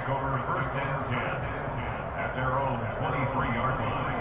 take over 1st and 10 at their own 23-yard line.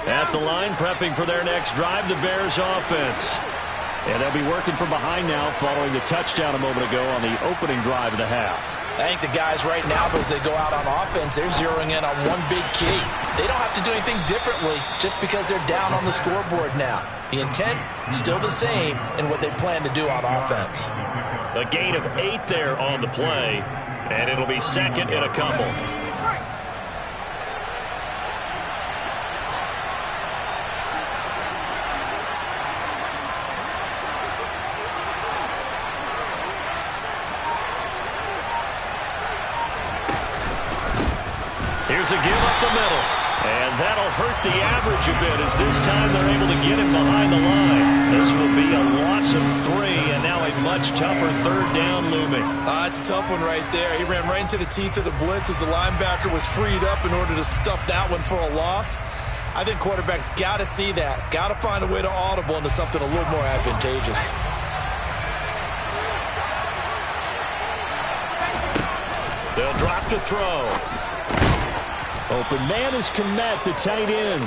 At the line, prepping for their next drive, the Bears offense. And they'll be working from behind now following the touchdown a moment ago on the opening drive of the half. I think the guys right now, as they go out on offense, they're zeroing in on one big key. They don't have to do anything differently just because they're down on the scoreboard now. The intent, still the same in what they plan to do on offense. A gain of 8 there on the play, and it'll be second in a couple. Here's a give up the middle, and that'll hurt the average a bit as this time they're able to get him behind the line. This will be a loss of 3, and now a much tougher 3rd down looming. It's a tough one right there. He ran right into the teeth of the blitz as the linebacker was freed up in order to stuff that one for a loss. I think quarterbacks got to see that, got to find a way to audible into something a little more advantageous. They'll drop to throw. Open man is Kmet, the tight end.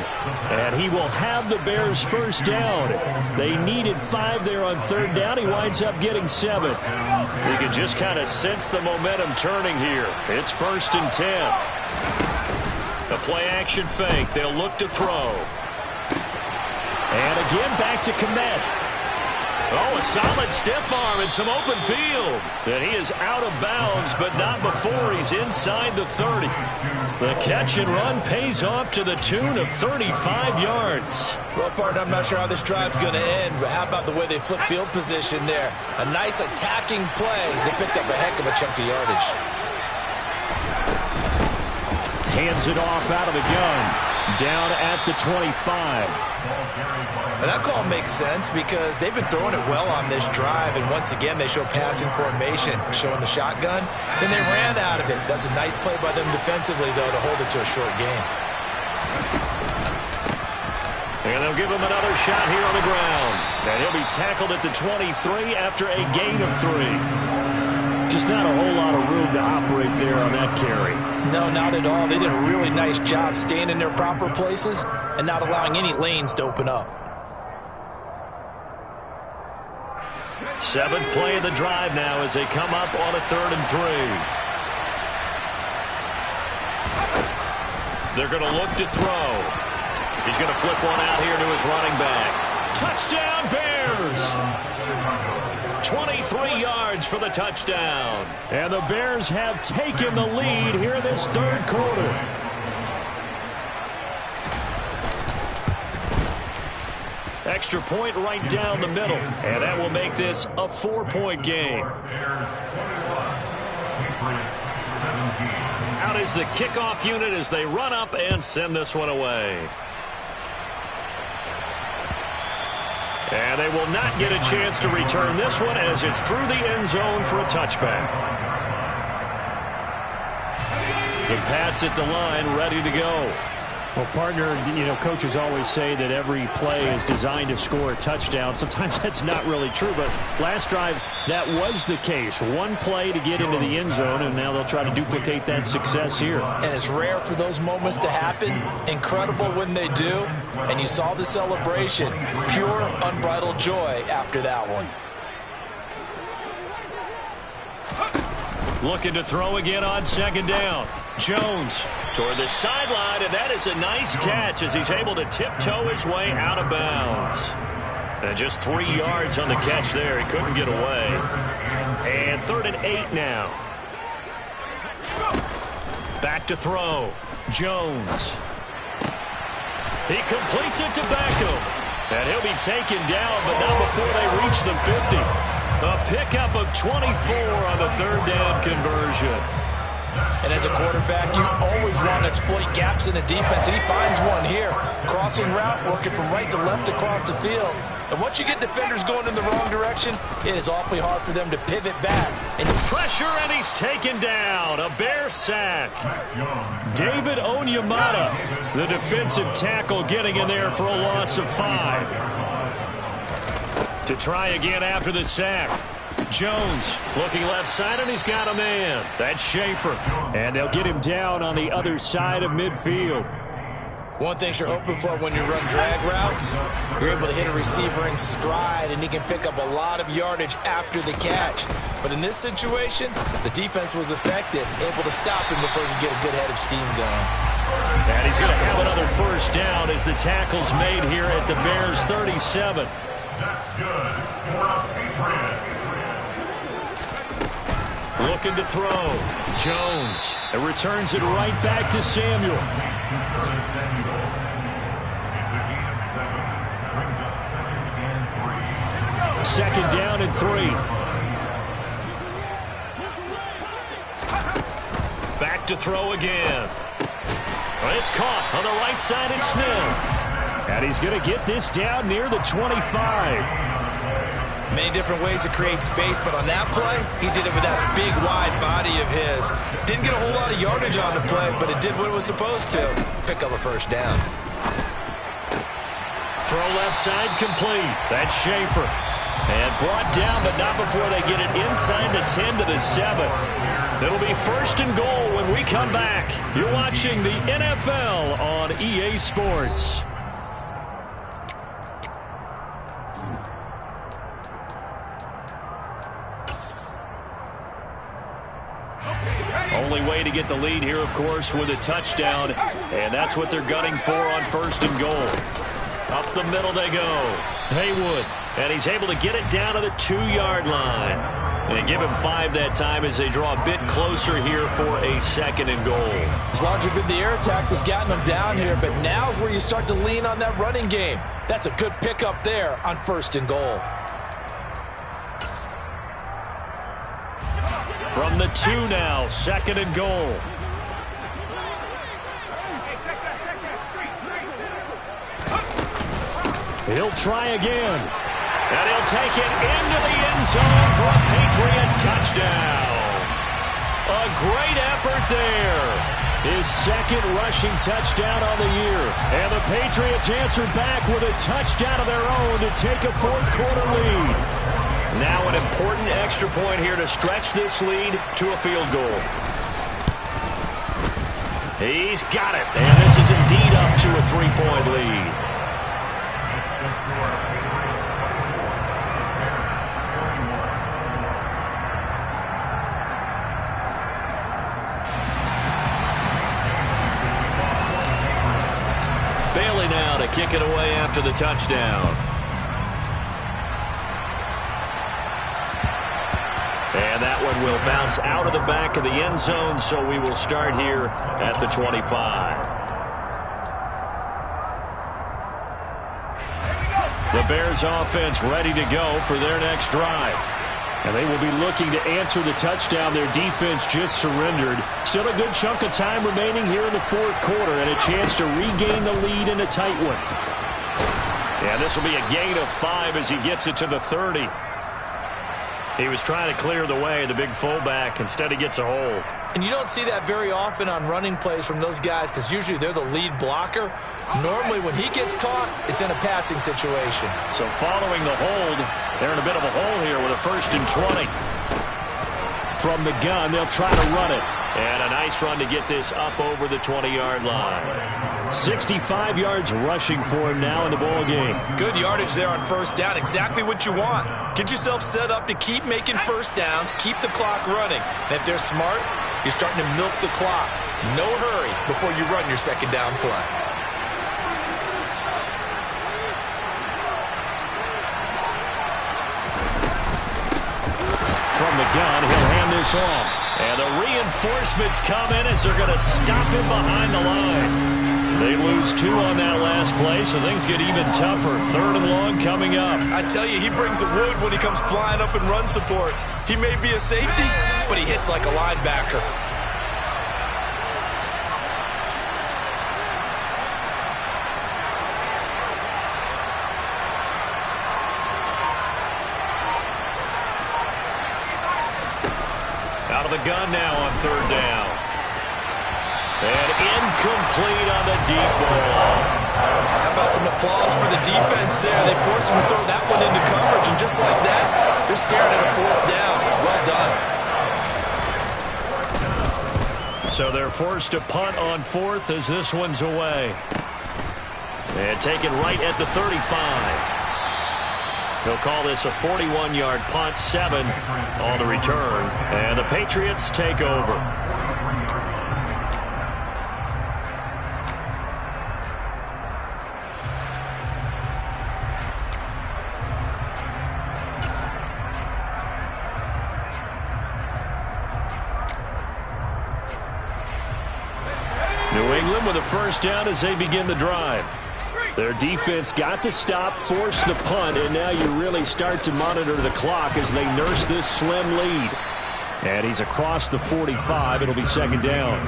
And he will have the Bears first down. They needed 5 there on 3rd down. He winds up getting 7. You can just kind of sense the momentum turning here. It's 1st and 10. The play action fake. They'll look to throw. And again back to Kmet. Oh, a solid stiff arm and some open field. And he is out of bounds, but not before he's inside the 30. The catch and run pays off to the tune of 35 yards. Well, partner, I'm not sure how this drive's going to end, but how about the way they flip field position there? A nice attacking play. They picked up a heck of a chunk of yardage. Hands it off out of the gun. Down at the 25. And that call makes sense because they've been throwing it well on this drive, and once again they show passing formation, showing the shotgun. Then they ran out of it. That's a nice play by them defensively, though, to hold it to a short game. And they'll give him another shot here on the ground. And he'll be tackled at the 23 after a gain of 3. Just not a whole lot of room to operate there on that carry. No, not at all. They did a really nice job staying in their proper places and not allowing any lanes to open up. 7th play of the drive now as they come up on a 3rd and 3. They're going to look to throw. He's going to flip one out here to his running back. Touchdown, Bears! 23 yards for the touchdown. And the Bears have taken the lead here in this 3rd quarter. Extra point right down the middle. And that will make this a 4-point game. Out is the kickoff unit as they run up and send this one away. And they will not get a chance to return this one as it's through the end zone for a touchback. The Pats at the line ready to go. Well, partner, coaches always say that every play is designed to score a touchdown. Sometimes that's not really true, but last drive, that was the case. One play to get into the end zone, and now they'll try to duplicate that success here. And it's rare for those moments to happen. Incredible when they do. And you saw the celebration. Pure, unbridled joy after that one. Looking to throw again on 2nd down. Jones toward the sideline, and that is a nice catch as he's able to tiptoe his way out of bounds. And just 3 yards on the catch there. He couldn't get away. And 3rd and 8 now. Back to throw. Jones. He completes it to Beckham. And he'll be taken down, but not before they reach the 50. A pickup of 24 on the 3rd down conversion. And as a quarterback, you always want to exploit gaps in the defense, and he finds one here. Crossing route, working from right to left across the field. And once you get defenders going in the wrong direction, it is awfully hard for them to pivot back. And pressure, and he's taken down. A Bear sack. David Onyemata, the defensive tackle, getting in there for a loss of 5. To try again after the sack. Jones looking left side, and he's got a man. That's Schaefer. And they'll get him down on the other side of midfield. One thing you're hoping for when you run drag routes, you're able to hit a receiver in stride, and he can pick up a lot of yardage after the catch. But in this situation, the defense was effective, able to stop him before he could get a good head of steam going. And he's going to have another first down as the tackle's made here at the Bears' 37. That's good for the Patriots. Looking to throw. Jones. And returns it right back to Samuel. Second down and 3. Back to throw again. It's caught on the right side. It's Smith. And he's going to get this down near the 25. Many different ways to create space, but on that play, he did it with that big, wide body of his. Didn't get a whole lot of yardage on the play, but it did what it was supposed to. Pick up a first down. Throw left side complete. That's Schaefer. And brought down, but not before they get it inside the 10 to the 7. It'll be first and goal when we come back. You're watching the NFL on EA Sports. Only way to get the lead here, of course, with a touchdown. And that's what they're gunning for on first and goal. Up the middle they go. Haywood. And he's able to get it down to the 2-yard line. And they give him 5 that time as they draw a bit closer here for a second and goal. As long as you've been the air attack that's gotten them down here, but now is where you start to lean on that running game. That's a good pickup there on first and goal. From the 2 now, second and goal. He'll try again. And he'll take it into the end zone for a Patriot touchdown. A great effort there. His second rushing touchdown on the year. And the Patriots answer back with a touchdown of their own to take a fourth-quarter lead. Now an important extra point here to stretch this lead to a field goal. He's got it. And this is indeed up to a 3-point lead. Bailey now to kick it away after the touchdown. And that one will bounce out of the back of the end zone, so we will start here at the 25. The Bears offense ready to go for their next drive. And they will be looking to answer the touchdown their defense just surrendered. Still a good chunk of time remaining here in the fourth quarter and a chance to regain the lead in a tight one. And this will be a gain of 5 as he gets it to the 30. He was trying to clear the way, the big fullback. Instead, he gets a hold. And you don't see that very often on running plays from those guys because usually they're the lead blocker. Normally, when he gets caught, it's in a passing situation. So following the hold, they're in a bit of a hole here with a first and 20. From the gun, they'll try to run it. And a nice run to get this up over the 20-yard line. 65 yards rushing for him now in the ball game. Good yardage there on first down. Exactly what you want. Get yourself set up to keep making first downs, keep the clock running. And if they're smart, you're starting to milk the clock. No hurry before you run your second down play. From the gun, he'll hand this off. And the reinforcements come in as they're going to stop him behind the line. They lose 2 on that last play, so things get even tougher. Third and long coming up. I tell you, he brings the wood when he comes flying up in run support. He may be a safety, but he hits like a linebacker. the gun now on third down. And incomplete on the deep ball. How about some applause for the defense there? They forced him to throw that one into coverage, and just like that, they're staring at a fourth down. Well done. So they're forced to punt on fourth as this one's away. And taken right at the 35. He'll call this a 41-yard punt, 7 on the return. And the Patriots take over. New England with a first down as they begin the drive. Their defense got the stop, forced the punt, and now you really start to monitor the clock as they nurse this slim lead. And he's across the 45. It'll be second down.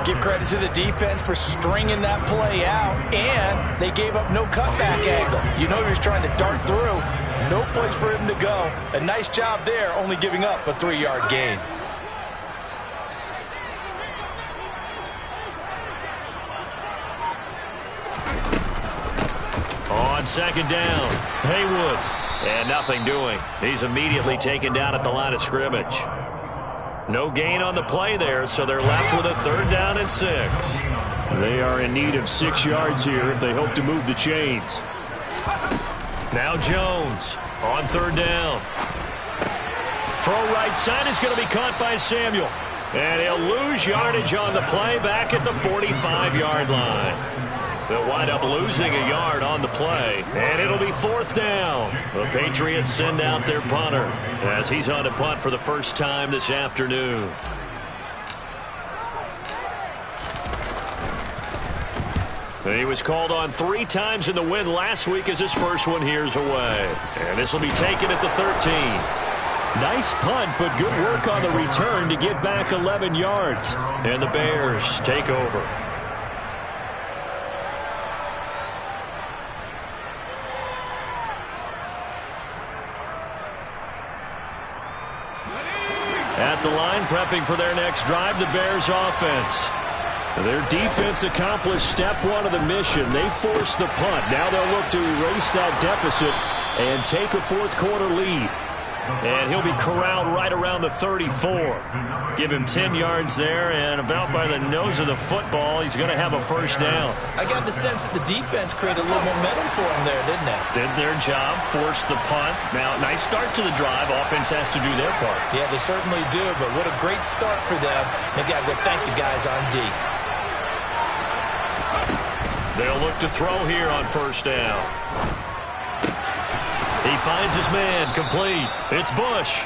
Give credit to the defense for stringing that play out, and they gave up no cutback angle. You know he was trying to dart through. No place for him to go. A nice job there, only giving up a 3-yard gain. On second down, Haywood. And nothing doing. He's immediately taken down at the line of scrimmage. No gain on the play there, so they're left with a third down and 6. They are in need of 6 yards here if they hope to move the chains. Now Jones on third down. Throw right side is going to be caught by Samuel. And he'll lose yardage on the play back at the 45-yard line. They'll wind up losing a yard on the play, and it'll be fourth down. The Patriots send out their punter as he's on to punt for the first time this afternoon. He was called on 3 times in the win last week as his first one here's away. And this will be taken at the 13. Nice punt, but good work on the return to get back 11 yards. And the Bears take over. At the line, prepping for their next drive, the Bears offense. Their defense accomplished step 1 of the mission. They forced the punt. Now they'll look to erase that deficit and take a fourth-quarter lead. And he'll be corralled right around the 34. Give him 10 yards there, and about by the nose of the football, he's going to have a first down. I got the sense that the defense created a little momentum for him there, didn't it? Did their job, forced the punt. Now, nice start to the drive. Offense has to do their part. Yeah, they certainly do, but what a great start for them. They got to go thank the guys on D. They'll look to throw here on first down. He finds his man, complete. It's Bush.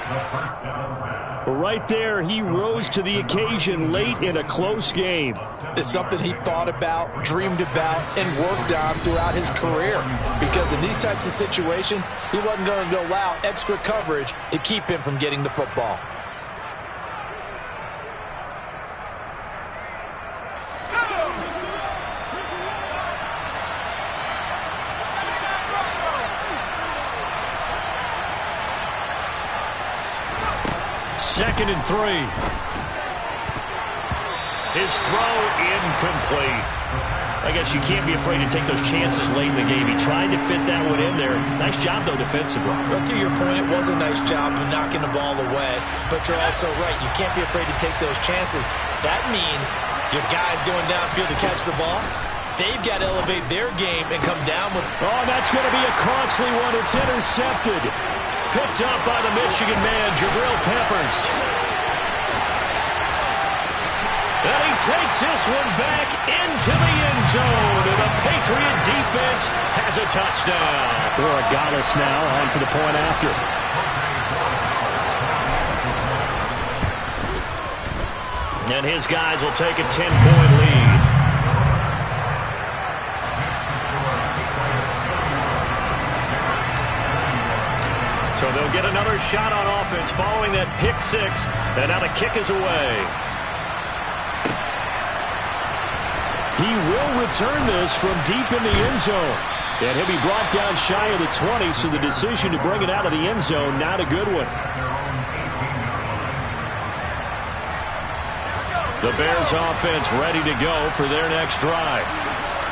Right there, he rose to the occasion late in a close game. It's something he thought about, dreamed about, and worked on throughout his career. Because in these types of situations, he wasn't going to allow extra coverage to keep him from getting the football. Second and 3. His throw incomplete. I guess you can't be afraid to take those chances late in the game. He tried to fit that one in there. Nice job, though, defensively. But to your point, it was a nice job of knocking the ball away. But you're also right. You can't be afraid to take those chances. That means your guys going downfield to catch the ball, they've got to elevate their game and come down with... Oh, that's going to be a costly one. It's intercepted. Picked up by the Michigan man, Jabril Peppers. And he takes this one back into the end zone. And the Patriot defense has a touchdown. Borregales now on for the point after. And his guys will take a 10-point lead. So they'll get another shot on offense following that pick 6. And now the kick is away. He will return this from deep in the end zone. And he'll be brought down shy of the 20, so the decision to bring it out of the end zone, not a good one. The Bears offense ready to go for their next drive.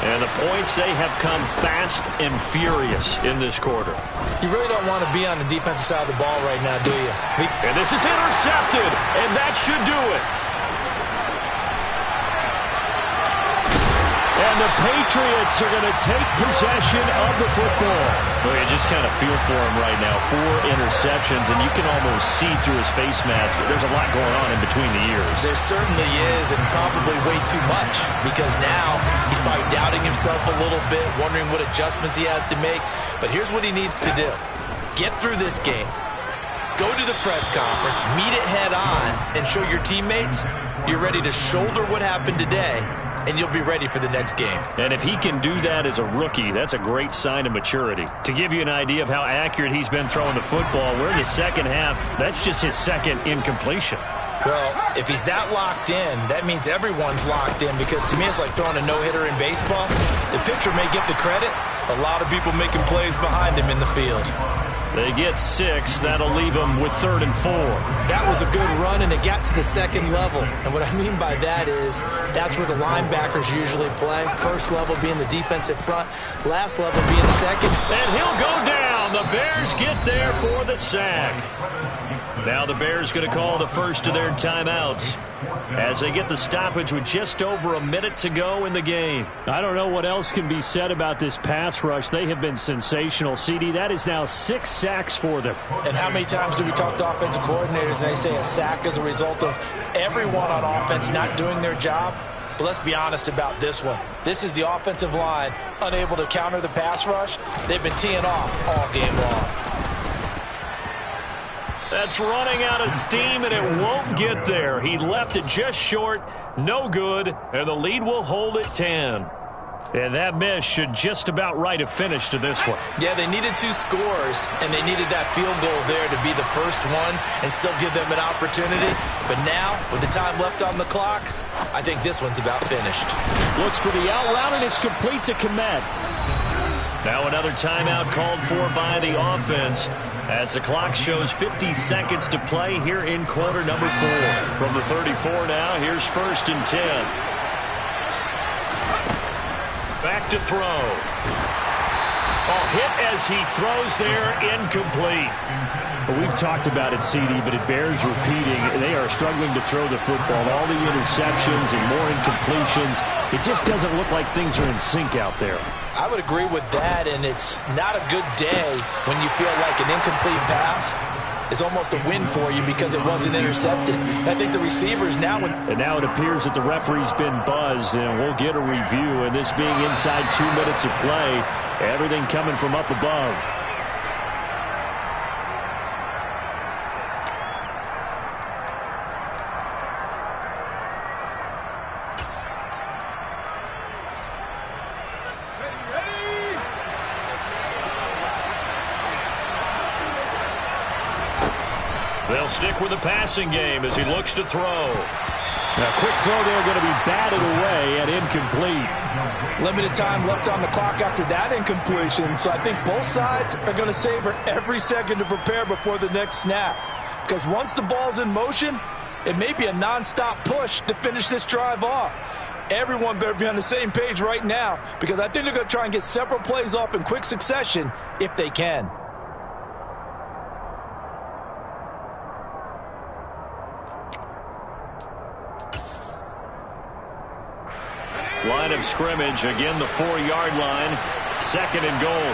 And the points, they have come fast and furious in this quarter. You really don't want to be on the defensive side of the ball right now, do you? And this is intercepted, and that should do it. And the Patriots are going to take possession of the football. Well, you just kind of feel for him right now. 4 interceptions, and you can almost see through his face mask. There's a lot going on in between the ears. There certainly is, and probably way too much, because now he's probably doubting himself a little bit, wondering what adjustments he has to make. But here's what he needs to do. Get through this game. Go to the press conference, meet it head on, and show your teammates you're ready to shoulder what happened today, and you'll be ready for the next game. And if he can do that as a rookie, that's a great sign of maturity. To give you an idea of how accurate he's been throwing the football, we're in the second half. That's just his second incompletion. Well, if he's that locked in, that means everyone's locked in, because to me it's like throwing a no-hitter in baseball. The pitcher may get the credit. A lot of people making plays behind him in the field. They get 6. That'll leave them with 3rd and 4. That was a good run, and it got to the second level. And what I mean by that is that's where the linebackers usually play. First level being the defensive front, last level being the second. And he'll go down. The Bears get there for the sack. Now the Bears going to call the first of their timeouts as they get the stoppage with just over a minute to go in the game. I don't know what else can be said about this pass rush. They have been sensational, CD. That is now 6 sacks for them. And how many times do we talk to offensive coordinators and they say a sack is a result of everyone on offense not doing their job? But let's be honest about this one. This is the offensive line unable to counter the pass rush. They've been teeing off all game long. That's running out of steam, and it won't get there. He left it just short, no good, and the lead will hold at 10. And that miss should just about write a finish to this one. Yeah, they needed 2 scores, and they needed that field goal there to be the first one and still give them an opportunity. But now, with the time left on the clock, I think this one's about finished. Looks for the out route, and it's complete to Komet. Now another timeout called for by the offense as the clock shows 50 seconds to play here in quarter number 4. From the 34 now, here's 1st and 10. Back to throw. Oh, hit as he throws there, incomplete. Well, we've talked about it, CD, but it bears repeating. They are struggling to throw the football. All the interceptions and more incompletions. It just doesn't look like things are in sync out there. I would agree with that, and it's not a good day when you feel like an incomplete pass is almost a win for you because it wasn't intercepted. I think the receivers now... And now it appears that the referee's been buzzed, and we'll get a review. And this being inside 2 minutes of play, everything coming from up above. They'll stick with the passing game as he looks to throw. Now, quick throw there, going to be batted away and incomplete. Limited time left on the clock after that incompletion, so I think both sides are going to savor every second to prepare before the next snap. Because once the ball's in motion, it may be a nonstop push to finish this drive off. Everyone better be on the same page right now, because I think they're going to try and get several plays off in quick succession if they can. Line of scrimmage, again the 4-yard line. 2nd and goal.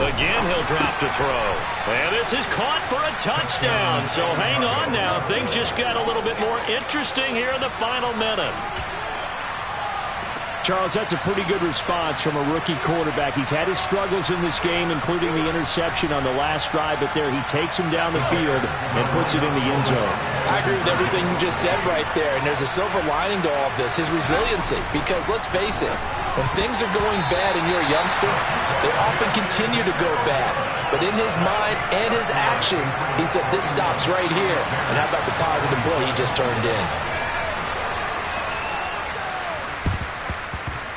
Again, he'll drop to throw. And this is caught for a touchdown. So hang on now. Things just got a little bit more interesting here in the final minute. Charles, that's a pretty good response from a rookie quarterback. He's had his struggles in this game, including the interception on the last drive, but there he takes him down the field and puts it in the end zone. I agree with everything you just said right there, and there's a silver lining to all of this, his resiliency, because let's face it, when things are going bad and you're a youngster, they often continue to go bad. But in his mind and his actions, he said, this stops right here. And how about the positive play he just turned in?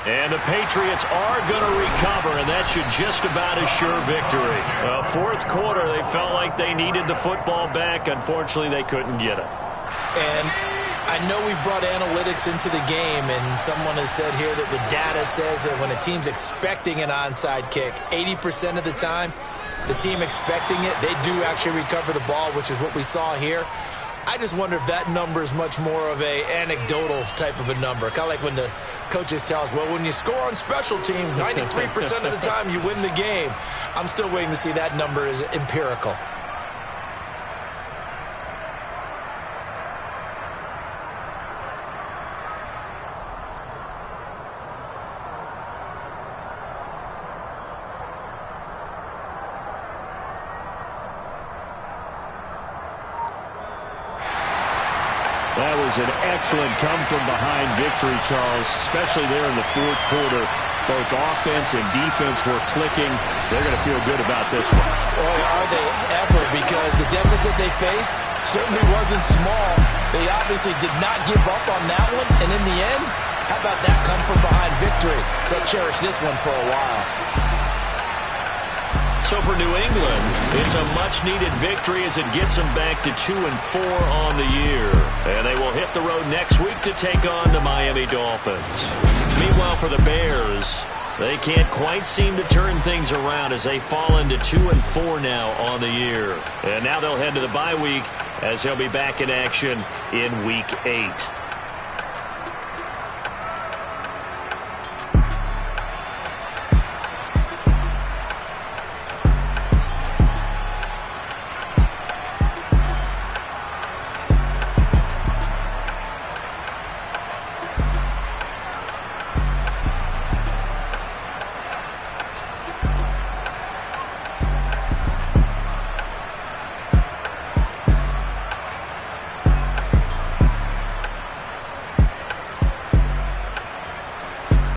And the Patriots are going to recover, and that should just about assure victory. Well, 4th quarter, they felt like they needed the football back. Unfortunately, they couldn't get it. And I know we brought analytics into the game, and someone has said here that the data says that when a team's expecting an onside kick, 80% of the time, the team expecting it, they do actually recover the ball, which is what we saw here. I just wonder if that number is much more of a anecdotal type of a number. Kind of like when the coaches tell us, well, when you score on special teams, 93% of the time you win the game. I'm still waiting to see that number is empirical. That was an excellent come-from-behind victory, Charles, especially there in the fourth quarter. Both offense and defense were clicking. They're going to feel good about this one. Boy, are they ever, because the deficit they faced certainly wasn't small. They obviously did not give up on that one, and in the end, how about that come-from-behind victory? They'll cherish this one for a while. So for New England, it's a much-needed victory as it gets them back to 2-4 on the year. And they will hit the road next week to take on the Miami Dolphins. Meanwhile, for the Bears, they can't quite seem to turn things around as they fall into 2-4 now on the year. And now they'll head to the bye week as they'll be back in action in Week 8.